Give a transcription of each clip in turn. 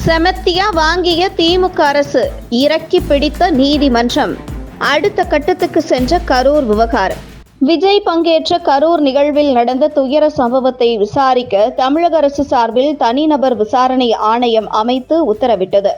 செமத்தியா வாங்கிய திமுக அரசு இறக்கி பிடித்த நீதிமன்றம். அடுத்த கட்டத்துக்கு சென்ற கரூர் விவகாரம். விஜய் பங்கேற்ற கரூர் நிகழ்வில் நடந்த துயர சம்பவத்தை விசாரிக்க தமிழக அரசு சார்பில் தனிநபர் விசாரணை ஆணையம் அமைத்து உத்தரவிட்டது.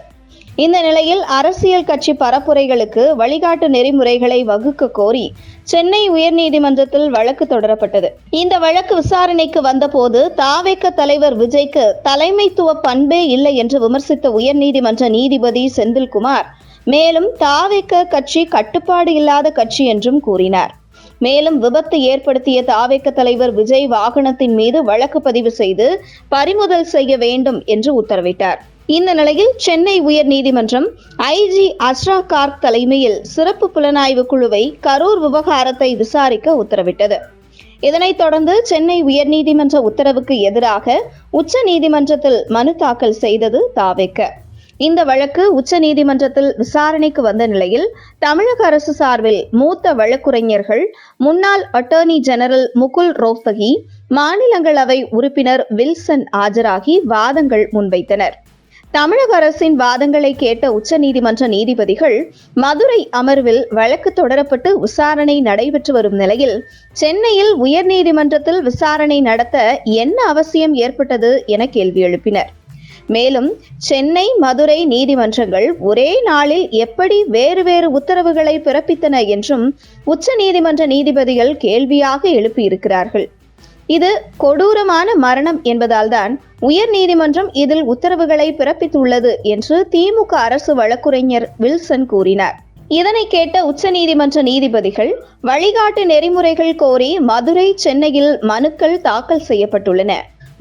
இந்த நிலையில் அரசியல் கட்சி பரப்புரைகளுக்கு வழிகாட்டு நெறிமுறைகளை வகுக்க கோரி சென்னை உயர்நீதிமன்றத்தில் வழக்கு தொடரப்பட்டது. இந்த வழக்கு விசாரணைக்கு வந்தபோது தாவேக தலைவர் விஜய்க்கு தலைமைத்துவ பண்பே இல்லை என்று விமர்சித்த உயர்நீதிமன்ற நீதிபதி செந்தில்குமார், மேலும் தாவேக கட்சி கட்டுப்பாடு இல்லாத கட்சி என்றும் கூறினார். மேலும் விபத்து ஏற்படுத்திய தாவேக தலைவர் விஜய் வாகனத்தின் மீது வழக்கு பதிவு செய்து பறிமுதல் செய்ய வேண்டும் என்று உத்தரவிட்டார். இந்த நிலையில் சென்னை உயர்நீதிமன்றம் ஐஜி அஸ்ரா கார்க் தலைமையில் சிறப்பு புலனாய்வு குழுவை கரூர் விவகாரத்தை விசாரிக்க உத்தரவிட்டது. இதனைத் தொடர்ந்து சென்னை உயர்நீதிமன்ற உத்தரவுக்கு எதிராக உச்ச நீதிமன்றத்தில் மனு தாக்கல் செய்தது தாவேக. இந்த வழக்கு உச்ச நீதிமன்றத்தில் விசாரணைக்கு வந்த நிலையில் தமிழக அரசு சார்பில் மூத்த வழக்குரைஞர்கள், முன்னாள் அட்டர்னி ஜெனரல் முகுல் ரோத்தகி, மாநிலங்களவை உறுப்பினர் வில்சன் ஆஜராகி வாதங்கள் முன்வைத்தனர். தமிழக அரசின் வாதங்களை கேட்ட உச்ச நீதிமன்ற நீதிபதிகள் மதுரை அமர்வில் வழக்கு தொடரப்பட்டு விசாரணை நடைபெற்று வரும் நிலையில் சென்னையில் உயர்நீதிமன்றத்தில் விசாரணை நடத்த என்ன அவசியம் ஏற்பட்டது என கேள்வி எழுப்பினர். மேலும் சென்னை, மதுரை நீதிமன்றங்கள் ஒரே நாளில் எப்படி வேறு வேறு உத்தரவுகளை பிறப்பித்தன என்றும் உச்ச நீதிமன்ற நீதிபதிகள் கேள்வியாக எழுப்பியிருக்கிறார்கள். இது கொடூரமான மரணம் என்பதால் தான் உயர் நீதிமன்றம் இதில் உத்தரவுகளை பிறப்பித்துள்ளது என்று திமுக அரசு வழக்குரைஞர் வில்சன் கூறினார். இதனை கேட்ட உச்ச நீதிமன்ற நீதிபதிகள் வழிகாட்டு நெறிமுறைகள் கோரி மதுரை, சென்னையில் மனுக்கள் தாக்கல் செய்யப்பட்டுள்ளன.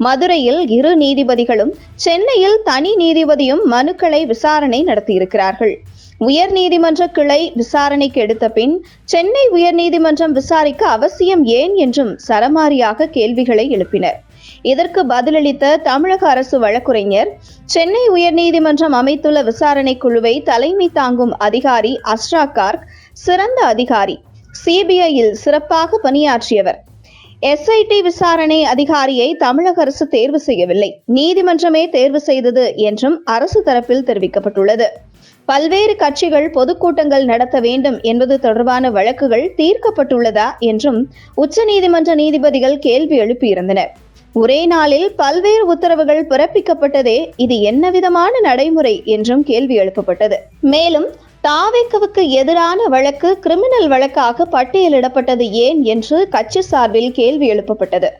மதுரையில் இரு நீதிபதிகளும், சென்னையில் தனி நீதிபதியும் மனுக்களை விசாரணை நடத்தியிருக்கிறார்கள். உயர் நீதிமன்ற கிளை விசாரணைக்கு எடுத்த பின் சென்னை உயர்நீதிமன்றம் விசாரிக்க அவசியம் ஏன் என்றும் சரமாரியாக கேள்விகளை எழுப்பினர். இதற்கு பதிலளித்த தமிழக அரசு வழக்குரைஞர், சென்னை உயர்நீதிமன்றம் அமைத்துள்ள விசாரணை குழுவை தலைமை தாங்கும் அதிகாரி அஸ்ரா கார்க் சிறந்த அதிகாரி, சிபிஐயில் சிறப்பாக பணியாற்றியவர். SIT விசாரணை அதிகாரியை தமிழக அரசு தேர்வு செய்யவில்லை, நீதிமன்றமே தேர்வு செய்தது என்றும் அரசு தரப்பில் தெரிவிக்கப்பட்டுள்ளது. பல்வேறு கட்சிகள் பொதுக்கூட்டங்கள் நடத்த வேண்டும் என்பது தொடர்பான வழக்குகள் தீர்க்கப்பட்டுள்ளதா என்றும் உச்ச நீதிமன்ற நீதிபதிகள் கேள்வி எழுப்பியிருந்தனர். ஒரே நாளில் பல்வேறு உத்தரவுகள் பிறப்பிக்கப்பட்டதே இது என்ன விதமான நடைமுறை என்றும் கேள்வி எழுப்பப்பட்டது. மேலும் தாவேகவுக்கு எதிரான வழக்கு கிரிமினல் வழக்காக பட்டியலிடப்பட்டது ஏன் என்று கட்சி சார்பில் கேள்வி எழுப்பப்பட்டது.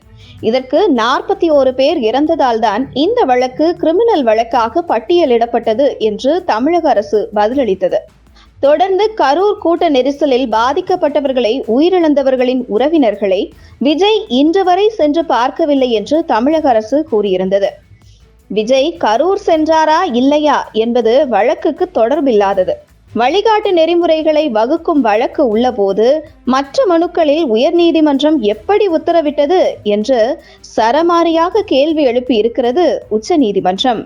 இதற்கு 41 பேர் இறந்ததால் தான் இந்த வழக்கு கிரிமினல் வழக்காக பட்டியலிடப்பட்டது என்று தமிழக அரசு பதிலளித்தது. தொடர்ந்து கரூர் கூட்ட நெரிசலில் பாதிக்கப்பட்டவர்களை, உயிரிழந்தவர்களின் உறவினர்களை விஜய் இன்று வரை சென்று பார்க்கவில்லை என்று தமிழக அரசு கூறியிருந்தது. விஜய் கரூர் சென்றாரா இல்லையா என்பது வழக்குக்கு தொடர்பில்லாதது. வழிகாட்டு நெறிமுறைகளை வகுக்கும் வழக்கு உள்ளபோது மற்ற மனுக்களில் உயர்நீதிமன்றம் எப்படி உத்தரவிட்டது என்று சரமாரியாக கேள்வி எழுப்பி இருக்கிறது உச்ச நீதிமன்றம்.